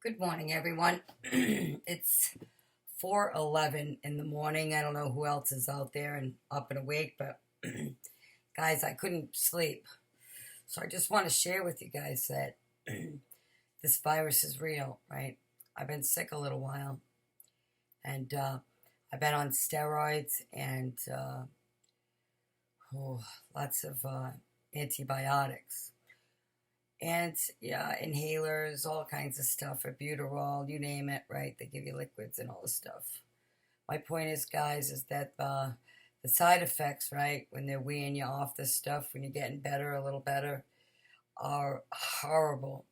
Good morning, everyone. It's 4:11 in the morning. I don't know who else is out there and up and awake, but guys, I couldn't sleep. So I just want to share with you guys that this virus is real, right? I've been sick a little while, and I've been on steroids and oh, lots of antibiotics. And yeah, inhalers, all kinds of stuff, albuterol, you name it, right? They give you liquids and all this stuff. My point is, guys, is that the side effects, right, when they're weaning you off this stuff, when you're getting better, a little better, are horrible.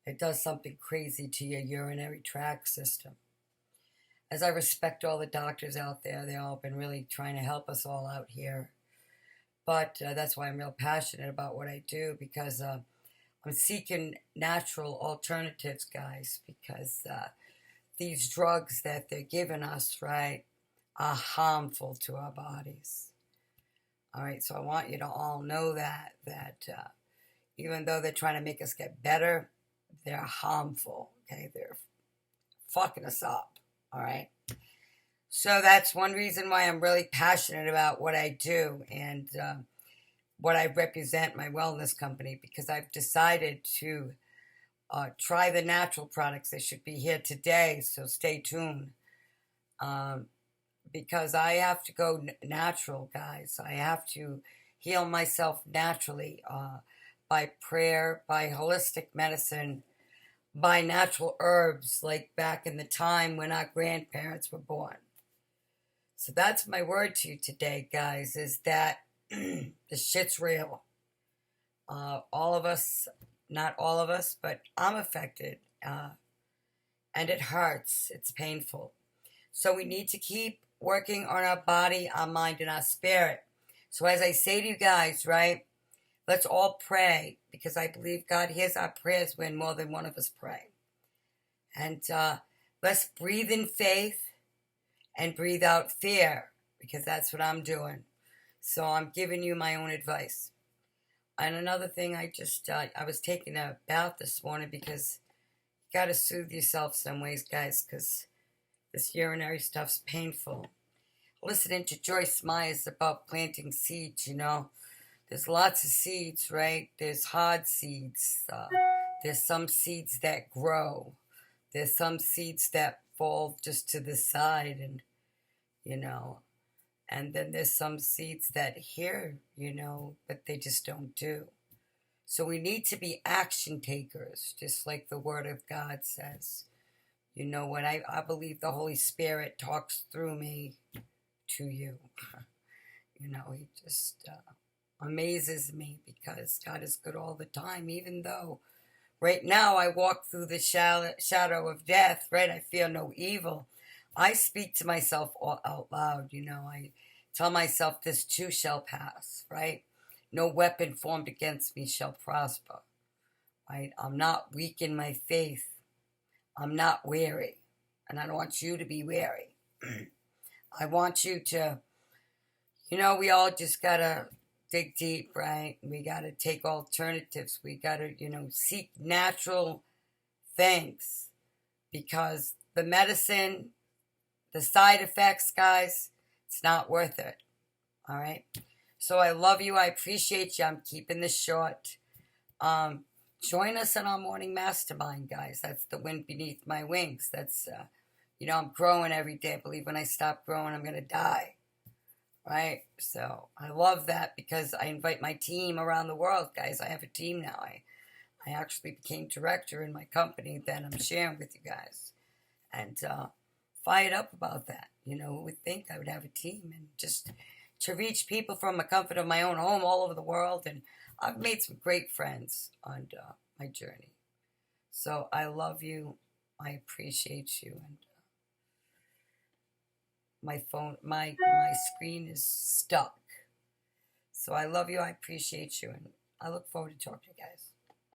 It does something crazy to your urinary tract system. As I respect all the doctors out there, they've all been really trying to help us all out here. But that's why I'm real passionate about what I do, because I'm seeking natural alternatives, guys, because these drugs that they're giving us, right, are harmful to our bodies. All right, so I want you to all know that even though they're trying to make us get better, they're harmful. Okay, they're fucking us up. All right. So that's one reason why I'm really passionate about what I do and what I represent, my wellness company, because I've decided to try the natural products. They should be here today, so stay tuned. Because I have to go natural, guys. I have to heal myself naturally by prayer, by holistic medicine, by natural herbs, like back in the time when our grandparents were born. So that's my word to you today, guys, is that the shit's real. All of us, not all of us, but I'm affected. And it hurts. It's painful. So we need to keep working on our body, our mind, and our spirit. So as I say to you guys, right, let's all pray, because I believe God hears our prayers when more than one of us pray. And let's breathe in faith and breathe out fear, because that's what I'm doing. So I'm giving you my own advice. And another thing, I was taking a bath this morning, because you got to soothe yourself some ways, guys, because this urinary stuff's painful. Listening to Joyce Myers about planting seeds, there's lots of seeds, right? There's hard seeds. There's some seeds that grow. There's some seeds that fall just to the side, and and then there's some seeds that hear, but they just don't do. So we need to be action takers, just like the Word of God says. You know what? I believe the Holy Spirit talks through me to you. He just amazes me, because God is good all the time, even though right now I walk through the shadow of death, right? I fear no evil. I speak to myself out loud, I tell myself this too shall pass, right? No weapon formed against me shall prosper, right? I'm not weak in my faith. I'm not weary, and I don't want you to be weary. I want you to, we all just gotta dig deep, right? We gotta take alternatives. We gotta, seek natural things, because the medicine, the side effects, guys, it's not worth it. All right? So I love you. I appreciate you. I'm keeping this short. Join us in our morning mastermind, guys. That's the wind beneath my wings. That's, I'm growing every day. I believe when I stop growing, I'm going to die. Right? So I love that, because I invite my team around the world, guys. I have a team now. I actually became director in my company that I'm sharing with you guys. And fired up about that. Who would think I would have a team, and just to reach people from the comfort of my own home all over the world. And I've made some great friends on my journey. So I love you. I appreciate you. And my screen is stuck. So I love you. I appreciate you. And I look forward to talking to you guys.